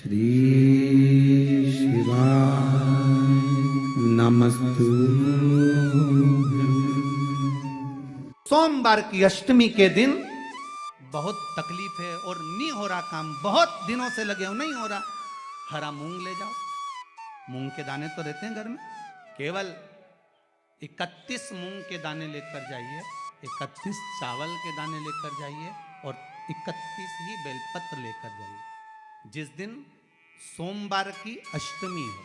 श्री शिवाय नमस्तुभ्यं। सोमवार की अष्टमी के दिन बहुत तकलीफ है और नहीं हो रहा काम, बहुत दिनों से लगे हो, नहीं हो रहा। हरा मूंग ले जाओ। मूंग के दाने तो रहते हैं घर में, केवल 31 मूंग के दाने लेकर जाइए, 31 चावल के दाने लेकर जाइए और 31 ही बेलपत्र लेकर जाइए। जिस दिन सोमवार की अष्टमी हो,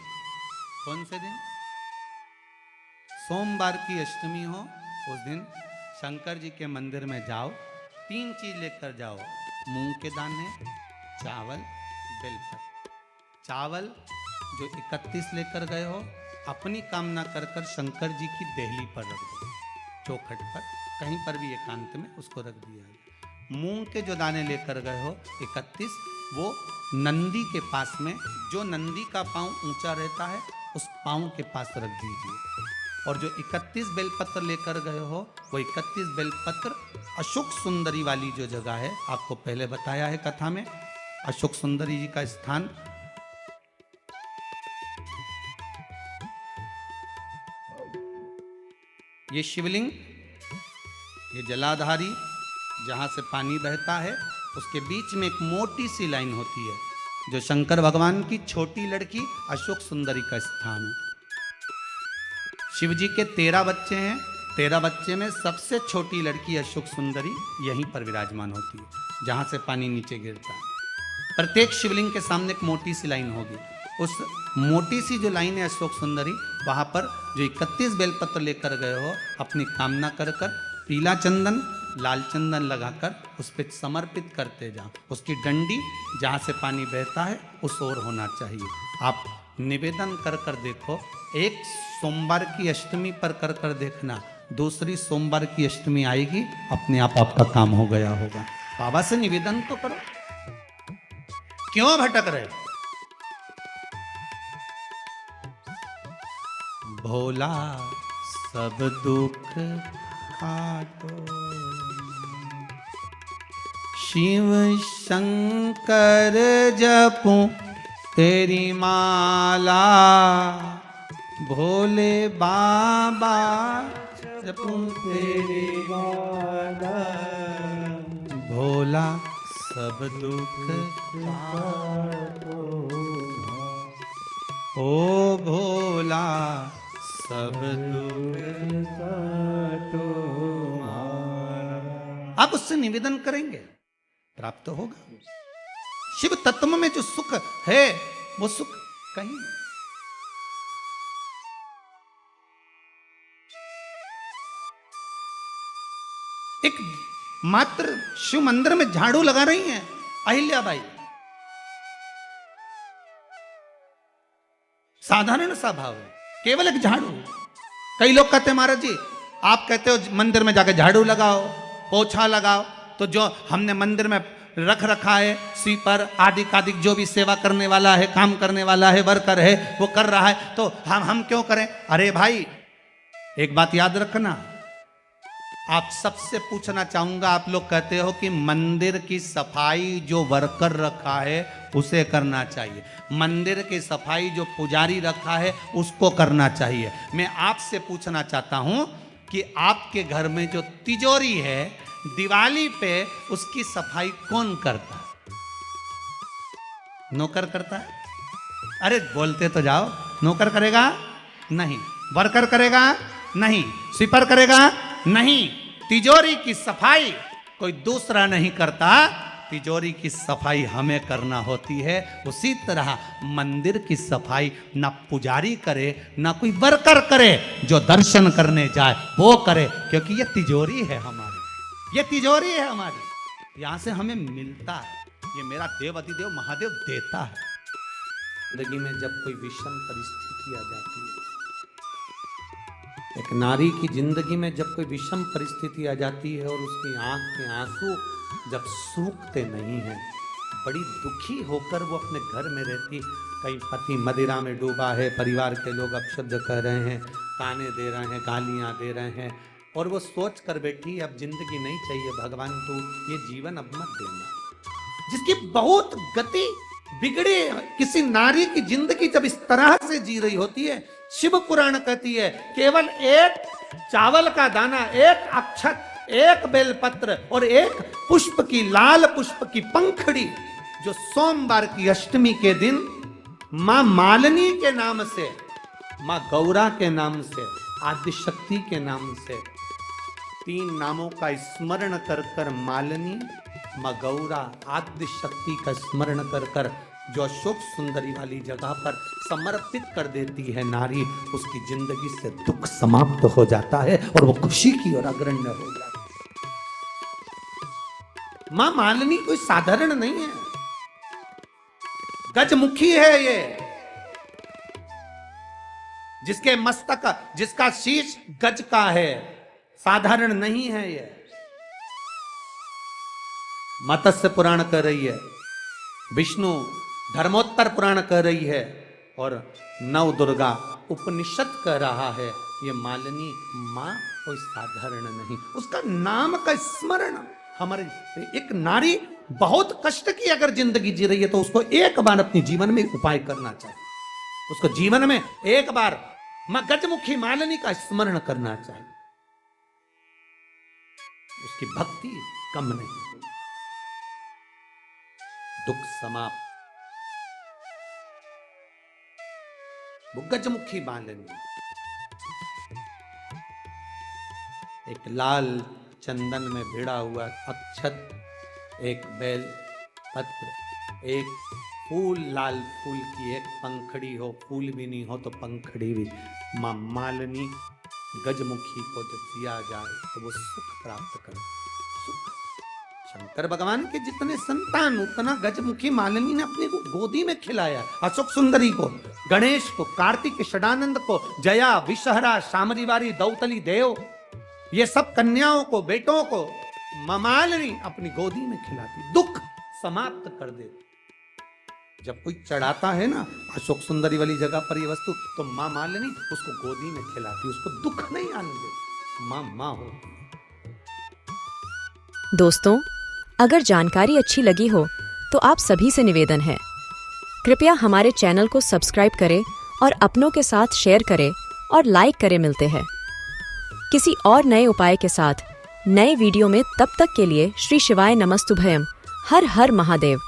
कौन से दिन? सोमवार की अष्टमी हो, उस दिन शंकर जी के मंदिर में जाओ, 3 चीज लेकर जाओ, मूंग के दाने, चावल, बेलपत्र। चावल जो 31 लेकर गए हो, अपनी कामना कर कर शंकर जी की देहली पर रख दो, चौखट पर, कहीं पर भी एकांत में उसको रख दिया। मूंग के जो दाने लेकर गए हो 31, वो नंदी के पास में, जो नंदी का पांव ऊंचा रहता है उस पांव के पास रख दीजिए। और जो 31 बेलपत्र लेकर गए हो, वो 31 बेलपत्र अशोक सुंदरी वाली जो जगह है, आपको पहले बताया है कथा में, अशोक सुंदरी जी का स्थान ये शिवलिंग, ये जलाधारी जहाँ से पानी बहता है, उसके बीच में एक मोटी सी लाइन होती है, जो शंकर भगवान की छोटी लड़की अशोक सुंदरी का स्थान है। शिव जी के 13 बच्चे हैं, 13 बच्चे में सबसे छोटी लड़की अशोक सुंदरी यहीं पर विराजमान होती है, जहाँ से पानी नीचे गिरता है। प्रत्येक शिवलिंग के सामने एक मोटी सी लाइन होगी, उस मोटी सी जो लाइन है अशोक सुंदरी, वहां पर जो 31 बेलपत्र लेकर गए हो, अपनी कामना कर कर पीला चंदन लाल चंदन लगाकर उस पर समर्पित करते जाओ। उसकी डंडी जहाँ से पानी बहता है उस ओर होना चाहिए। आप निवेदन कर कर देखो, एक सोमवार की अष्टमी पर कर कर देखना, दूसरी सोमवार की अष्टमी आएगी, अपने आप आपका काम हो गया होगा। बाबा से निवेदन तो करो, क्यों भटक रहे? भोला सब दुख काटो, शिव शंकर जपूं तेरी माला, भोले बाबा जपूं तेरी माला, भोला सब दुख काटो, ओ भोला सब दुख काटो। आप उससे निवेदन करेंगे, प्राप्त होगा। शिव तत्व में जो सुख है, वो सुख कहीं नहीं। एक मात्र शिव मंदिर में झाड़ू लगा रही हैं अहिल्याबाई, साधारण सा भाव है, केवल एक झाड़ू। कई लोग कहते हैं महाराज जी, आप कहते हो मंदिर में जाकर झाड़ू लगाओ, पोछा लगाओ, तो जो हमने मंदिर में रख रखा है स्वीपर आदि कादिक, जो भी सेवा करने वाला है, काम करने वाला है, वर्कर है, वो कर रहा है, तो हम क्यों करें? अरे भाई, एक बात याद रखना, आप सबसे पूछना चाहूंगा, आप लोग कहते हो कि मंदिर की सफाई जो वर्कर रखा है उसे करना चाहिए, मंदिर की सफाई जो पुजारी रखा है उसको करना चाहिए। मैं आपसे पूछना चाहता हूं कि आपके घर में जो तिजोरी है, दिवाली पे उसकी सफाई कौन करता है? नौकर करता है? अरे बोलते तो जाओ। नौकर करेगा? नहीं। वर्कर करेगा? नहीं। स्वीपर करेगा? नहीं। तिजोरी की सफाई कोई दूसरा नहीं करता, तिजोरी की सफाई हमें करना होती है। उसी तरह मंदिर की सफाई ना पुजारी करे, ना कोई वर्कर करे, जो दर्शन करने जाए वो करे, क्योंकि ये तिजोरी है हमारी, ये तिजोरी है हमारी, यहां से हमें मिलता है, ये मेरा देव अधिदेव महादेव देता है। जिंदगी में जब कोई विषम परिस्थिति आ जाती है, एक नारी की जिंदगी में जब कोई विषम परिस्थिति आ जाती है और उसकी आंख के आंसू जब सूखते नहीं हैं, बड़ी दुखी होकर वो अपने घर में रहती, कहीं पति मदिरा में डूबा है, परिवार के लोग अपशब्द कह रहे हैं, ताने दे रहे हैं, गालियां दे रहे हैं, और वो सोच कर बैठी अब जिंदगी नहीं चाहिए भगवान, तू ये जीवन अब मत देना। जिसकी बहुत गति बिगड़े किसी नारी की जिंदगी जब इस तरह से जी रही होती है, शिव पुराण कहती है केवल एक चावल का दाना, एक अक्षत, एक बेलपत्र और एक पुष्प की, लाल पुष्प की पंखड़ी, जो सोमवार की अष्टमी के दिन मां मालिनी के नाम से, मां गौरा के नाम से, आदिशक्ति के नाम से, 3 नामों का स्मरण कर कर मालिनी, मां गौरा, आदिशक्ति का स्मरण कर कर जो अशोक सुंदरी वाली जगह पर समर्पित कर देती है नारी, उसकी जिंदगी से दुख समाप्त हो जाता है और वो खुशी की ओर अग्रण्य हो जाती है। मां मालिनी कोई साधारण नहीं है, गजमुखी है ये, जिसके मस्तक, जिसका शीश गज का है, साधारण नहीं है ये। मत्स्य पुराण कर रही है, विष्णु धर्मोत्तर पुराण कर रही है और नव दुर्गा उपनिषद कर रहा है। ये मालिनी मां कोई साधारण नहीं, उसका नाम का स्मरण हमारे, एक नारी बहुत कष्ट की अगर जिंदगी जी रही है तो उसको एक बार अपने जीवन में उपाय करना चाहिए, उसको जीवन में एक बार मां गजमुखी मालिनी का स्मरण करना चाहिए, उसकी भक्ति कम नहीं, दुख समाप्त। वो गजमुखी मालिनी एक लाल चंदन में भिड़ा हुआ अक्षत, एक बेल पत्र, एक फूल, लाल फूल की एक पंखड़ी हो, फूल भी नहीं हो तो पंखड़ी भी, मां मालिनी गजमुखी को जब दिया जाए तो वो सुख प्राप्त करे। सुख शंकर भगवान के जितने संतान उतना गजमुखी मालिनी ने अपने को गोदी में खिलाया। अशोक सुंदरी को, गणेश को, कार्तिक षडानंद को, जया, विषहरा, शामरीवारी, दौतली, देव, ये सब कन्याओं को, बेटों को मां मालिनी अपनी गोदी में खिलाती, दुख समाप्त कर देती। जब कोई चढ़ाता है ना अशोक सुंदरी वाली जगह पर ये वस्तु, तो मां मालिनी उसको गोदी में खिलाती, उसको दुख नहीं आने देती, मां मां होती। दोस्तों, अगर जानकारी अच्छी लगी हो तो आप सभी से निवेदन है, कृपया हमारे चैनल को सब्सक्राइब करें और अपनों के साथ शेयर करें और लाइक करें। मिलते हैं किसी और नए उपाय के साथ नए वीडियो में, तब तक के लिए श्री शिवाय नमस्तुभयम। हर हर महादेव।